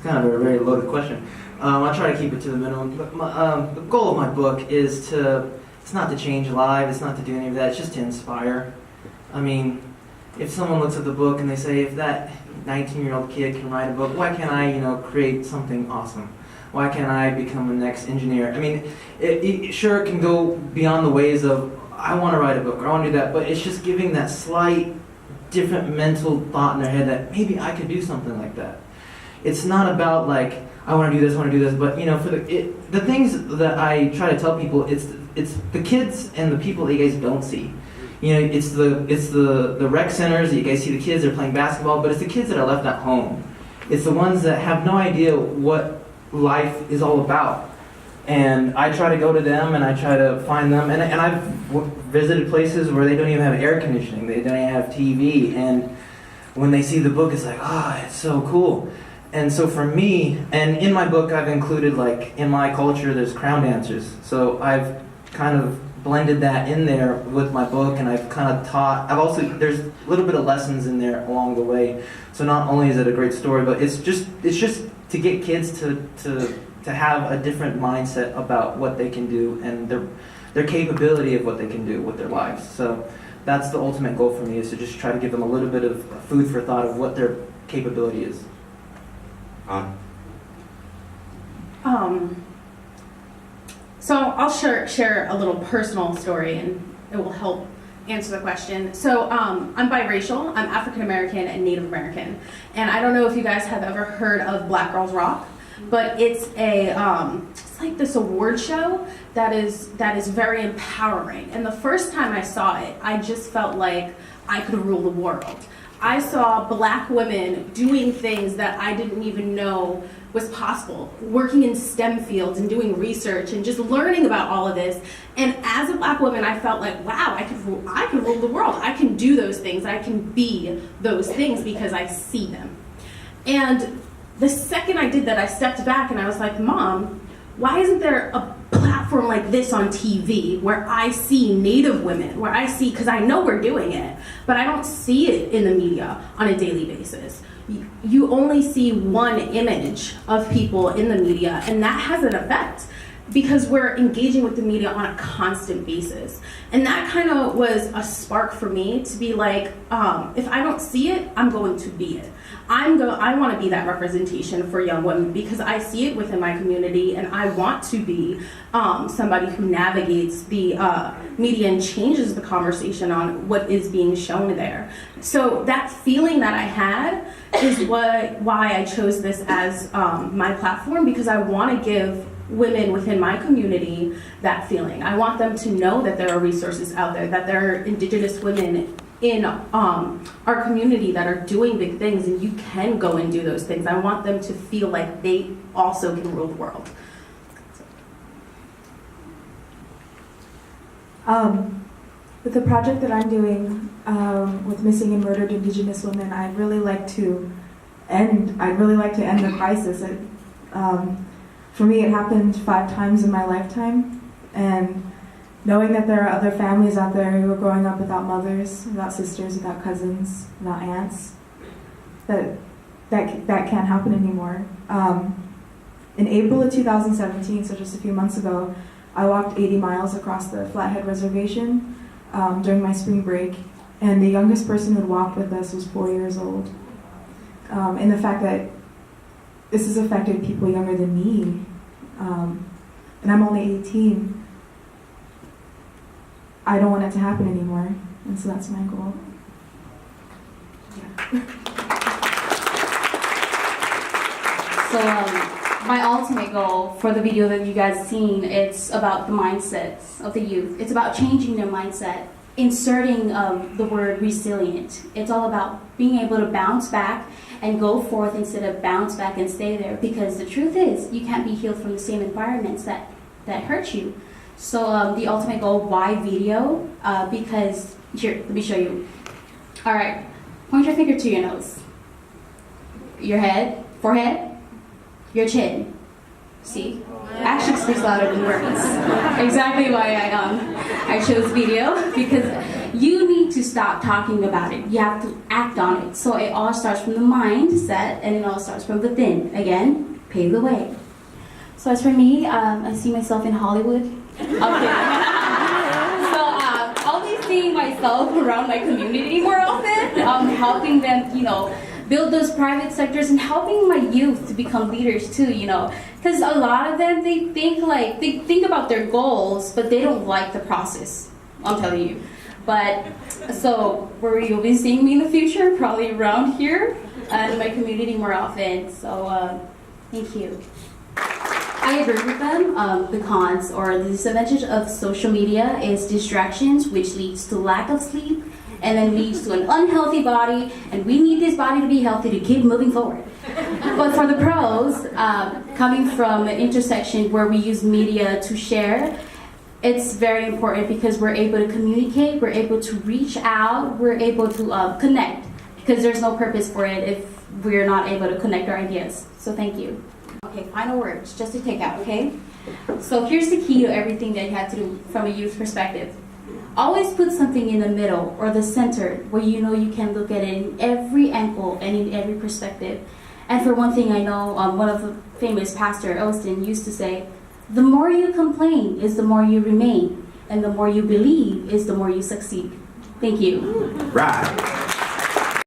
It's kind of a very loaded question. I'll try to keep it to the minimum. But the goal of my book is it's not to change lives, it's not to do any of that, it's just to inspire. I mean, if someone looks at the book and they say, if that 19-year-old kid can write a book, why can't I, create something awesome? Why can't I become the next engineer? I mean, it sure can go beyond the ways of, I want to write a book, or I want to do that, but it's just giving that slight, different mental thought in their head that maybe I could do something like that. It's not about like, I want to do this, but for the things that I try to tell people, it's the kids and the people that you guys don't see. It's the rec centers that you guys see the kids, they're playing basketball, but it's the kids that are left at home. It's the ones that have no idea what life is all about. And I try to go to them and I try to find them. And I've visited places where they don't even have air conditioning, they don't even have TV. And when they see the book, it's like, it's so cool. And so for me, and in my book I've included, like, in my culture there's crown dancers. So I've kind of blended that in there with my book, and I've kind of taught, there's a little bit of lessons in there along the way. So not only is it a great story, but it's just to get kids to have a different mindset about what they can do and their capability of what they can do with their lives. So that's the ultimate goal for me, is to just try to give them a little bit of food for thought of what their capability is. So I'll share a little personal story, and it will help answer the question. So I'm biracial, I'm African American and Native American, and I don't know if you guys have ever heard of Black Girls Rock, but it's it's like this award show that is very empowering. And the first time I saw it, I just felt like I could rule the world. I saw Black women doing things that I didn't even know was possible, working in STEM fields and doing research and just learning about all of this. And as a Black woman, I felt like, wow, I could rule the world. I can do those things. I can be those things because I see them. And the second I did that, I stepped back and I was like, Mom, why isn't there a platform like this on TV where I see Native women, where I see, because I know we're doing it, but I don't see it in the media on a daily basis. You only see one image of people in the media, and that has an effect because we're engaging with the media on a constant basis. And that kind of was a spark for me to be like, if I don't see it, I'm going to be it. I want to be that representation for young women because I see it within my community, and I want to be somebody who navigates the media and changes the conversation on what is being shown there. So that feeling that I had is why I chose this as my platform, because I want to give women within my community that feeling. I want them to know that there are resources out there, that there are Indigenous women in our community that are doing big things, and you can go and do those things. I want them to feel like they also can rule the world. With the project that I'm doing with missing and murdered Indigenous women, I'd really like to end the crisis. For me, it happened 5 times in my lifetime, and knowing that there are other families out there who are growing up without mothers, without sisters, without cousins, without aunts, that can't happen anymore. In April of 2017, so just a few months ago, I walked 80 miles across the Flathead Reservation during my spring break, and the youngest person who had walked with us was 4 years old. And the fact that this has affected people younger than me, and I'm only 18, I don't want it to happen anymore, and so that's my goal. Yeah. So my ultimate goal for the video that you guys seen, it's about the mindsets of the youth. It's about changing their mindset, inserting the word resilient. It's all about being able to bounce back and go forth instead of bounce back and stay there, because the truth is you can't be healed from the same environments that hurt you. So the ultimate goal, why video? Because, here, let me show you. All right, point your finger to your nose, your head, forehead, your chin. See? Action speaks louder than words. Exactly why I chose video, because you need to stop talking about it. You have to act on it. So it all starts from the mindset, and it all starts from within. Again, pave the way. So as for me, I see myself in Hollywood. Okay. So always seeing myself around my community more often, helping them, build those private sectors and helping my youth to become leaders too, because a lot of them, they think about their goals, but they don't like the process. I'm telling you. But so where you'll be seeing me in the future, probably around here and my community more often. So thank you. I agree with them. The cons or the disadvantage of social media is distractions, which leads to lack of sleep, and then leads to an unhealthy body, and we need this body to be healthy to keep moving forward. But for the pros, coming from an intersection where we use media to share, it's very important because we're able to communicate, we're able to reach out, we're able to connect, because there's no purpose for it if we're not able to connect our ideas. So thank you. Okay, final words, just to take out, okay? So here's the key to everything that you have to do from a youth perspective. Always put something in the middle or the center where you know you can look at it in every angle and in every perspective. And for one thing, I know one of the famous pastor, Elston, used to say, the more you complain is the more you remain, and the more you believe is the more you succeed. Thank you. Right.